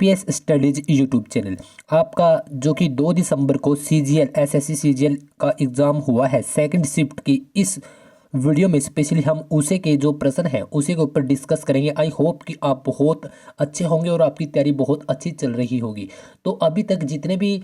SPS studies YouTube channel. आपका जो कि 2 दिसंबर को सीजीएल एसएससी सीजीएल का एग्ज़ाम हुआ है सेकंड शिफ्ट की, इस वीडियो में स्पेशली हम उसे के जो प्रश्न हैं उसी के ऊपर डिस्कस करेंगे। आई होप कि आप बहुत अच्छे होंगे और आपकी तैयारी बहुत अच्छी चल रही होगी। तो अभी तक जितने भी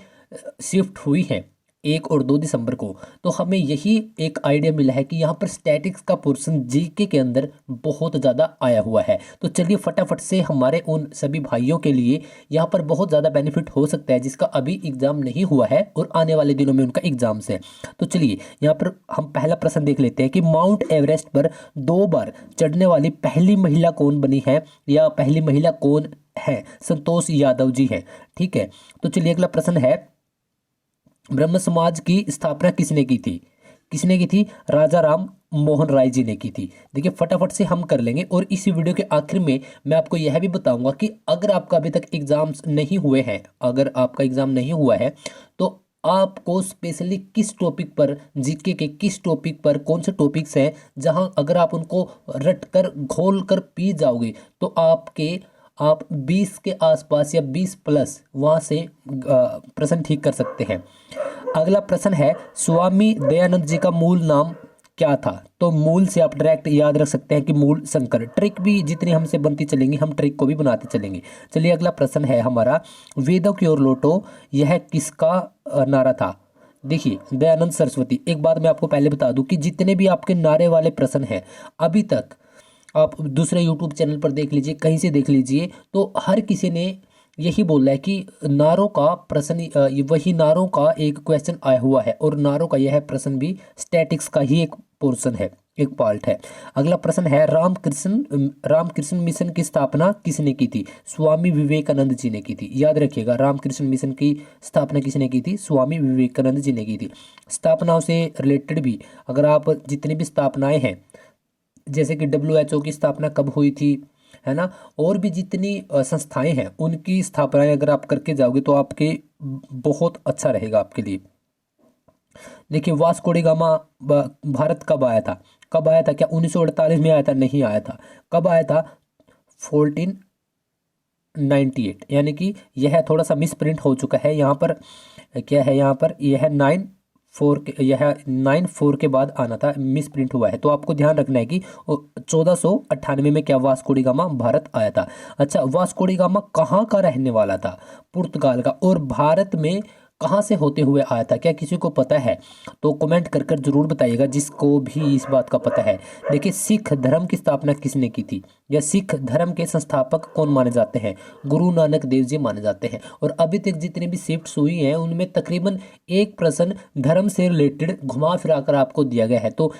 शिफ्ट हुई हैं 1 और 2 दिसंबर को, तो हमें यही एक आइडिया मिला है कि यहाँ पर स्टैटिक्स का पोर्शन जीके के अंदर बहुत ज़्यादा आया हुआ है। तो चलिए फटाफट से हमारे उन सभी भाइयों के लिए यहाँ पर बहुत ज़्यादा बेनिफिट हो सकता है जिसका अभी एग्ज़ाम नहीं हुआ है और आने वाले दिनों में उनका एग्ज़ाम्स है। तो चलिए यहाँ पर हम पहला प्रश्न देख लेते हैं कि माउंट एवरेस्ट पर 2 बार चढ़ने वाली पहली महिला कौन बनी है, या पहली महिला कौन है? संतोष यादव जी है। ठीक है, तो चलिए अगला प्रश्न है, ब्रह्म समाज की स्थापना किसने की थी? किसने की थी? राजा राम मोहन राय जी ने की थी। देखिए फटाफट से हम कर लेंगे और इसी वीडियो के आखिर में मैं आपको यह भी बताऊंगा कि अगर आपका अभी तक एग्जाम्स नहीं हुए हैं, अगर आपका एग्जाम नहीं हुआ है तो आपको स्पेशली किस टॉपिक पर, जीके के किस टॉपिक पर, कौन से टॉपिक्स हैं जहां अगर आप उनको रट कर घोल कर पी जाओगे तो आप 20 के आसपास या 20 प्लस वहां से प्रश्न ठीक कर सकते हैं। अगला प्रश्न है, स्वामी दयानंद जी का मूल नाम क्या था? तो मूल से आप डायरेक्ट याद रख सकते हैं कि मूल शंकर। ट्रिक भी जितनी हमसे बनती चलेंगी हम ट्रिक को भी बनाते चलेंगे। चलिए अगला प्रश्न है हमारा, वेदों की ओर लौटो यह किसका नारा था? देखिए दयानंद सरस्वती। एक बात मैं आपको पहले बता दूं कि जितने भी आपके नारे वाले प्रश्न हैं अभी तक आप दूसरे यूट्यूब चैनल पर देख लीजिए, कहीं से देख लीजिए, तो हर किसी ने यही बोला है कि नारों का प्रश्न, वही नारों का एक क्वेश्चन आया हुआ है और नारों का यह प्रश्न भी स्टैटिक्स का ही एक पोर्शन है, एक पार्ट है। अगला प्रश्न है, रामकृष्ण मिशन की स्थापना किसने की थी? स्वामी विवेकानंद जी ने की थी। याद रखिएगा, रामकृष्ण मिशन की स्थापना किसने की थी? स्वामी विवेकानंद जी ने की थी। स्थापनाओं से रिलेटेड भी अगर आप जितनी भी स्थापनाएं हैं, जैसे कि WHO की स्थापना कब हुई थी, है ना, और भी जितनी संस्थाएं हैं उनकी स्थापनाएं अगर आप करके जाओगे तो आपके बहुत अच्छा रहेगा आपके लिए। देखिए वास्को डी गामा भारत कब आया था? कब आया था? क्या 1948 में आया था? नहीं आया था। कब आया था? 1498। यानी कि यह थोड़ा सा मिस प्रिंट हो चुका है यहाँ पर। क्या है यहाँ पर? यह 94 के बाद आना था, मिस प्रिंट हुआ है। तो आपको ध्यान रखना है कि 1498 में क्या वास्को डी गामा भारत आया था। अच्छा, वास्को डी गामा कहाँ का रहने वाला था? पुर्तगाल का। और भारत में कहाँ से होते हुए आया था? क्या किसी को पता है? तो कमेंट कर कर जरूर बताइएगा जिसको भी इस बात का पता है। देखिए सिख धर्म की स्थापना किसने की थी, या सिख धर्म के संस्थापक कौन माने जाते हैं? गुरु नानक देव जी माने जाते हैं। और अभी तक जितनी भी शिफ्ट्स हुई हैं उनमें तकरीबन एक प्रश्न धर्म से रिलेटेड घुमा फिरा कर आपको दिया गया है। तो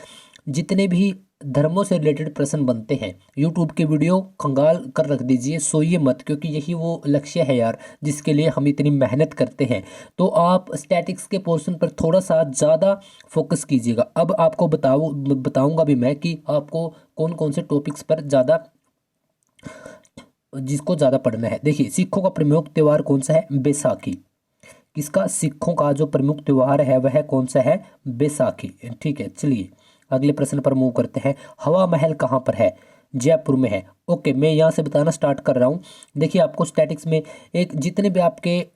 जितने भी धर्मों से रिलेटेड प्रश्न बनते हैं यूट्यूब के वीडियो खंगाल कर रख दीजिए, सोइए मत, क्योंकि यही वो लक्ष्य है यार जिसके लिए हम इतनी मेहनत करते हैं। तो आप स्टैटिक्स के पोर्शन पर थोड़ा सा ज़्यादा फोकस कीजिएगा। अब आपको बताऊंगा भी मैं कि आपको कौन कौन से टॉपिक्स पर ज़्यादा, जिसको ज़्यादा पढ़ना है। देखिए सिखों का प्रमुख त्यौहार कौन सा है? बैसाखी। किसका? सिखों का जो प्रमुख त्यौहार है वह कौन सा है? बैसाखी। ठीक है, चलिए अगले प्रश्न पर मूव करते हैं। हवा महल कहाँ पर है? जयपुर में है। ओके, मैं यहाँ से बताना स्टार्ट कर रहा हूँ। देखिए आपको स्टैटिक्स में एक जितने भी आपके,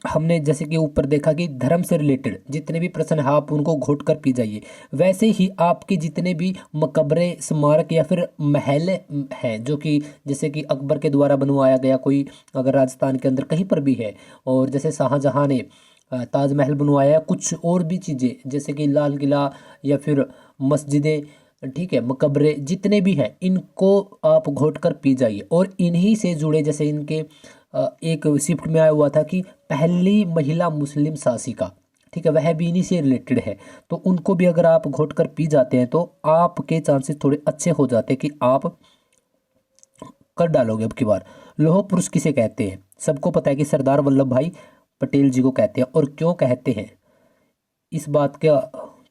हमने जैसे कि ऊपर देखा कि धर्म से रिलेटेड जितने भी प्रश्न हैं आप उनको घोट कर पी जाइए, वैसे ही आपके जितने भी मकबरे, स्मारक या फिर महल हैं जो कि जैसे कि अकबर के द्वारा बनवाया गया कोई, अगर राजस्थान के अंदर कहीं पर भी है, और जैसे शाहजहां ने ताजमहल बनवाया, कुछ और भी चीज़ें जैसे कि लाल किला या फिर मस्जिदें, ठीक है, मकबरे जितने भी हैं इनको आप घोट कर पी जाइए। और इन्हीं से जुड़े जैसे इनके एक शिफ्ट में आया हुआ था कि पहली महिला मुस्लिम शासिका, ठीक है, वह भी इन्हीं से रिलेटेड है। तो उनको भी अगर आप घोट कर पी जाते हैं तो आपके चांसेस थोड़े अच्छे हो जाते हैं कि आप कर डालोगे अब की बार। लौह पुरुष किसे कहते हैं? सबको पता है कि सरदार वल्लभ भाई पटेल जी को कहते हैं। और क्यों कहते हैं इस बात का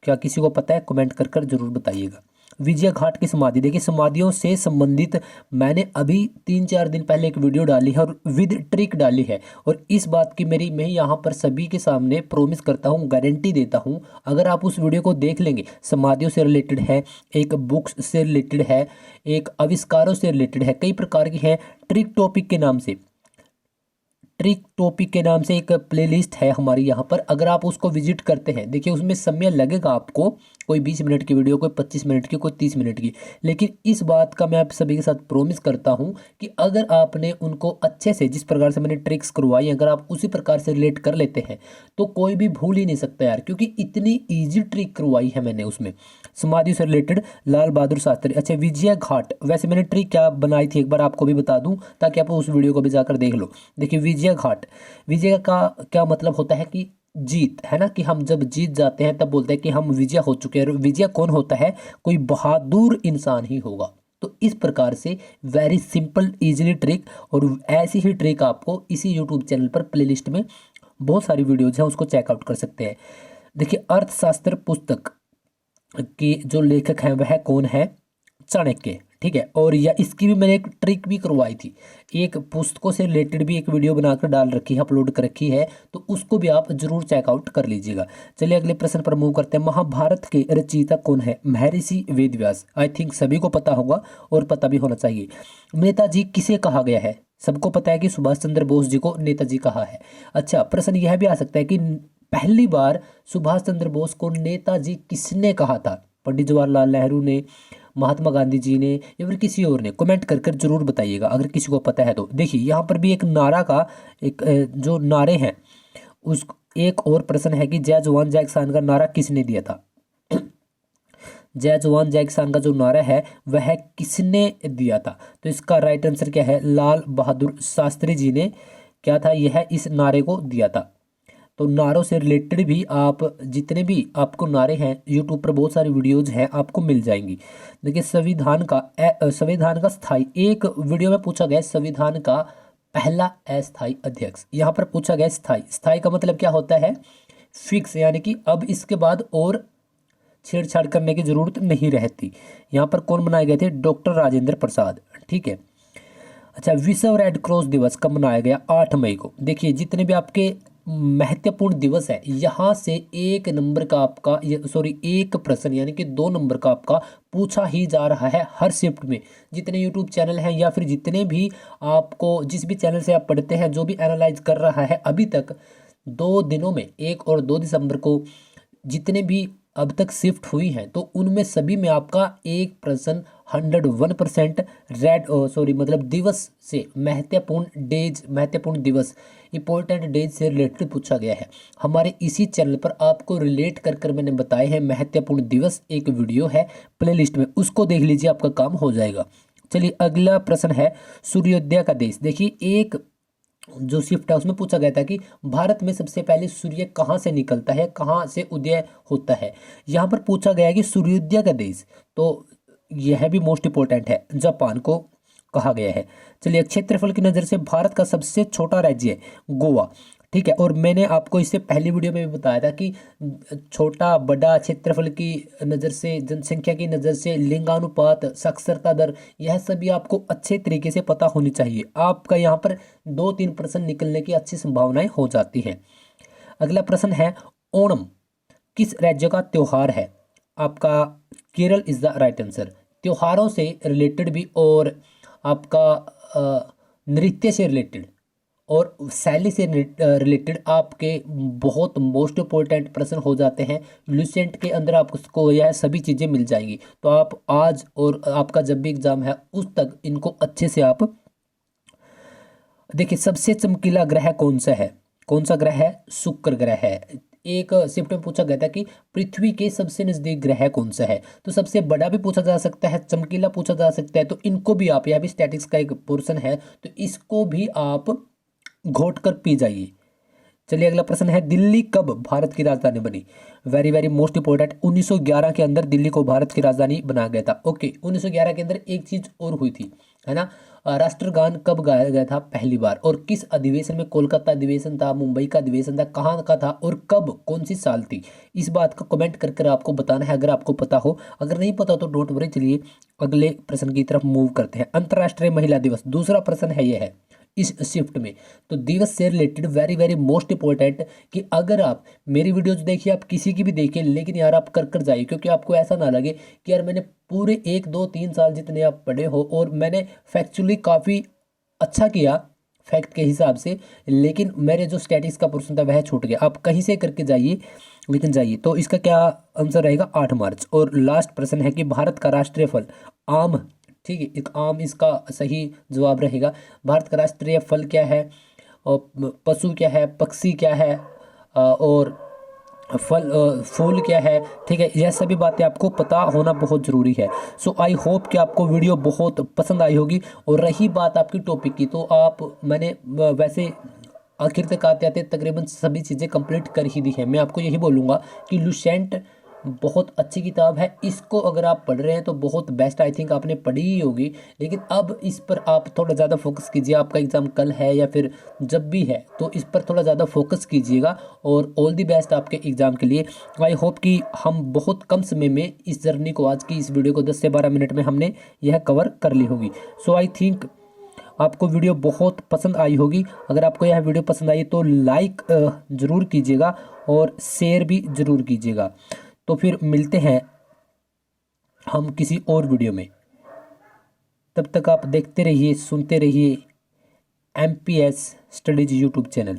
क्या किसी को पता है? कमेंट कर कर जरूर बताइएगा। विजय घाट की समाधि, देखिए समाधियों से संबंधित मैंने अभी 3-4 दिन पहले एक वीडियो डाली है और विद ट्रिक डाली है। और इस बात की मैं यहाँ पर सभी के सामने प्रॉमिस करता हूँ, गारंटी देता हूँ, अगर आप उस वीडियो को देख लेंगे, समाधियों से रिलेटेड है, एक बुक्स से रिलेटेड है, एक आविष्कारों से रिलेटेड है, कई प्रकार की है ट्रिक टॉपिक के नाम से। ट्रिक टॉपिक के नाम से एक प्लेलिस्ट है हमारी यहाँ पर, अगर आप उसको विजिट करते हैं, देखिए उसमें समय लगेगा आपको, कोई 20 मिनट की वीडियो, कोई 25 मिनट की, कोई 30 मिनट की, लेकिन इस बात का मैं आप सभी के साथ प्रॉमिस करता हूँ कि अगर आपने उनको अच्छे से, जिस प्रकार से मैंने ट्रिक्स करवाई, अगर आप उसी प्रकार से रिलेट कर लेते हैं तो कोई भी भूल ही नहीं सकता यार, क्योंकि इतनी ईजी ट्रिक करवाई है मैंने उसमें समाधि से रिलेटेड। लाल बहादुर शास्त्री, अच्छा विजय घाट, वैसे मैंने ट्रिक क्या बनाई थी एक बार आपको भी बता दूं ताकि आप उस वीडियो को भी जाकर देख लो। देखिए विजय घाट, विजय का क्या मतलब होता है कि जीत, है ना, कि हम जब जीत जाते हैं तब बोलते हैं कि हम विजय हो चुके हैं। और विजय कौन होता है? कोई बहादुर इंसान ही होगा। तो इस प्रकार से वेरी सिंपल इजीली ट्रिक, और ऐसी ही ट्रिक आपको इसी यूट्यूब चैनल पर प्लेलिस्ट में बहुत सारी वीडियोज हैं, उसको चेकआउट कर सकते हैं। देखिए अर्थशास्त्र पुस्तक की जो लेखक हैं वह कौन है? चाणक्य, ठीक है। और या इसकी भी मैंने एक ट्रिक भी करवाई थी, एक पुस्तकों से रिलेटेड भी एक वीडियो बनाकर डाल रखी है, अपलोड कर रखी है, तो उसको भी आप जरूर चेकआउट कर लीजिएगा। चलिए अगले प्रश्न पर मूव करते हैं। महाभारत के रचयिता कौन है? महर्षि वेदव्यास। आई थिंक सभी को पता होगा और पता भी होना चाहिए। नेताजी किसे कहा गया है? सबको पता है कि सुभाष चंद्र बोस जी को नेताजी कहा है। अच्छा प्रश्न यह भी आ सकता है कि पहली बार सुभाष चंद्र बोस को नेताजी किसने कहा था? पंडित जवाहरलाल नेहरू ने, महात्मा गांधी जी ने, या फिर किसी और ने? कमेंट कर कर जरूर बताइएगा अगर किसी को पता है तो। देखिए यहाँ पर भी एक नारा का एक जो नारे हैं उस, एक और प्रश्न है कि जय जवान जय किसान का नारा किसने दिया था? जय जवान जय किसान का जो नारा है वह किसने दिया था? तो इसका राइट आंसर क्या है? लाल बहादुर शास्त्री जी ने क्या था, यह इस नारे को दिया था। तो नारों से रिलेटेड भी आप जितने भी आपको नारे हैं यूट्यूब पर बहुत सारी वीडियोज हैं आपको मिल जाएंगी। देखिए संविधान का स्थायी, एक वीडियो में पूछा गया संविधान का पहला अस्थायी अध्यक्ष, यहाँ पर पूछा गया स्थायी। स्थायी का मतलब क्या होता है? फिक्स, यानी कि अब इसके बाद और छेड़छाड़ करने की जरूरत नहीं रहती। यहाँ पर कौन बनाए गए थे? डॉक्टर राजेंद्र प्रसाद, ठीक है। अच्छा विश्व रेड क्रॉस दिवस कब मनाया गया? 8 मई को। देखिए जितने भी आपके महत्वपूर्ण दिवस है, यहाँ से एक नंबर का आपका, सॉरी एक प्रश्न यानी कि 2 नंबर का आपका पूछा ही जा रहा है हर शिफ्ट में। जितने यूट्यूब चैनल हैं या फिर जितने भी आपको, जिस भी चैनल से आप पढ़ते हैं, जो भी एनालाइज कर रहा है अभी तक 2 दिनों में, 1 और 2 दिसंबर को जितने भी अब तक शिफ्ट हुई हैं, तो उनमें सभी में आपका एक प्रश्न 101% रेड, सॉरी मतलब दिवस से, महत्वपूर्ण डेज, महत्वपूर्ण दिवस, इंपॉर्टेंट डेज से रिलेटेड पूछा गया है। हमारे इसी चैनल पर आपको रिलेट कर कर मैंने बताए हैं महत्वपूर्ण दिवस, एक वीडियो है प्लेलिस्ट में, उसको देख लीजिए, आपका काम हो जाएगा। चलिए अगला प्रश्न है सूर्योदय का देश। देखिए एक जो शिफ्ट है उसमें पूछा गया था कि भारत में सबसे पहले सूर्य कहाँ से निकलता है, कहाँ से उदय होता है। यहाँ पर पूछा गया कि सूर्योदय का देश, तो यह भी मोस्ट इंपोर्टेंट है, जापान को कहा गया है। चलिए क्षेत्रफल की नज़र से भारत का सबसे छोटा राज्य है गोवा, ठीक है। और मैंने आपको इससे पहली वीडियो में भी बताया था कि छोटा बड़ा क्षेत्रफल की नज़र से, जनसंख्या की नज़र से, लिंगानुपात, साक्षरता दर, यह सभी आपको अच्छे तरीके से पता होनी चाहिए। आपका यहाँ पर 2-3 प्रश्न निकलने की अच्छी संभावनाएं हो जाती हैं। अगला प्रश्न है ओणम किस राज्य का त्योहार है? आपका Kerala is the right answer. त्योहारों से रिलेटेड भी और आपका नृत्य से रिलेटेड और शैली से रिलेटेड आपके बहुत मोस्ट इंपॉर्टेंट प्रश्न हो जाते हैं। लुसेंट के अंदर आपको यह सभी चीज़ें मिल जाएंगी, तो आप आज और आपका जब भी एग्जाम है उस तक इनको अच्छे से आप देखिए। सबसे चमकीला ग्रह कौन सा है? कौन सा ग्रह है? शुक्र ग्रह है। एक शिफ्ट में पूछा गया था कि पृथ्वी के सबसे नजदीक ग्रह कौन सा है, तो सबसे बड़ा भी पूछा जा सकता है, चमकीला पूछा जा सकता है, तो इनको भी आप, यह भी स्टैटिक्स का एक पोर्शन है, तो इसको भी आप घोट कर पी जाइए। चलिए अगला प्रश्न है दिल्ली कब भारत की राजधानी बनी? वेरी वेरी मोस्ट इंपोर्टेंट, 1911 के अंदर दिल्ली को भारत की राजधानी बनाया गया था। ओके 1911 के अंदर एक चीज और हुई थी, है ना, राष्ट्रगान कब गाया गया था पहली बार, और किस अधिवेशन में? कोलकाता अधिवेशन था, मुंबई का अधिवेशन था, कहाँ का था और कब, कौन सी साल थी? इस बात को कमेंट कर कर आपको बताना है अगर आपको पता हो, अगर नहीं पता तो डोंट वरी। चलिए अगले प्रश्न की तरफ मूव करते हैं। अंतर्राष्ट्रीय महिला दिवस, दूसरा प्रश्न है, यह है इस शिफ्ट में, तो दिवस से related very very most important कि अगर आप मेरी वीडियोज देखिए, आप किसी की भी देखिए, लेकिन यार आप कर कर जाइए, क्योंकि आपको ऐसा ना लगे कि यार मैंने पूरे 1 2 3 साल जितने आप पढ़े हो और मैंने फैक्चुअली काफ़ी अच्छा किया, फैक्ट के हिसाब से, लेकिन मेरे जो स्टैटिक्स का पोर्शन था वह छूट गया। आप कहीं से करके जाइए, लेकिन जाइए। तो इसका क्या आंसर रहेगा? 8 मार्च। और लास्ट प्रश्न है कि भारत का राष्ट्रीय फल आम। ठीक है, एक आम इसका सही जवाब रहेगा। भारत का राष्ट्रीय फल क्या है, और पशु क्या है, पक्षी क्या है, और फूल क्या है। ठीक है, यह सभी बातें आपको पता होना बहुत ज़रूरी है। सो आई होप कि आपको वीडियो बहुत पसंद आई होगी। और रही बात आपकी टॉपिक की, तो मैंने वैसे आखिर तक आते आते तकरीबन सभी चीज़ें कंप्लीट कर ही दी है। मैं आपको यही बोलूँगा कि लुसेंट बहुत अच्छी किताब है। इसको अगर आप पढ़ रहे हैं तो बहुत बेस्ट, आई थिंक आपने पढ़ी ही होगी। लेकिन अब इस पर आप थोड़ा ज़्यादा फोकस कीजिए। आपका एग्ज़ाम कल है या फिर जब भी है, तो इस पर थोड़ा ज़्यादा फोकस कीजिएगा। और ऑल दी बेस्ट आपके एग्ज़ाम के लिए। आई होप कि हम बहुत कम समय में इस जर्नी को, आज की इस वीडियो को 10 से 12 मिनट में हमने यह कवर कर ली होगी। सो आई थिंक आपको वीडियो बहुत पसंद आई होगी। अगर आपको यह वीडियो पसंद आई तो लाइक ज़रूर कीजिएगा और शेयर भी ज़रूर कीजिएगा। तो फिर मिलते हैं हम किसी और वीडियो में। तब तक आप देखते रहिए, सुनते रहिए MPS स्टडीज यूट्यूब चैनल।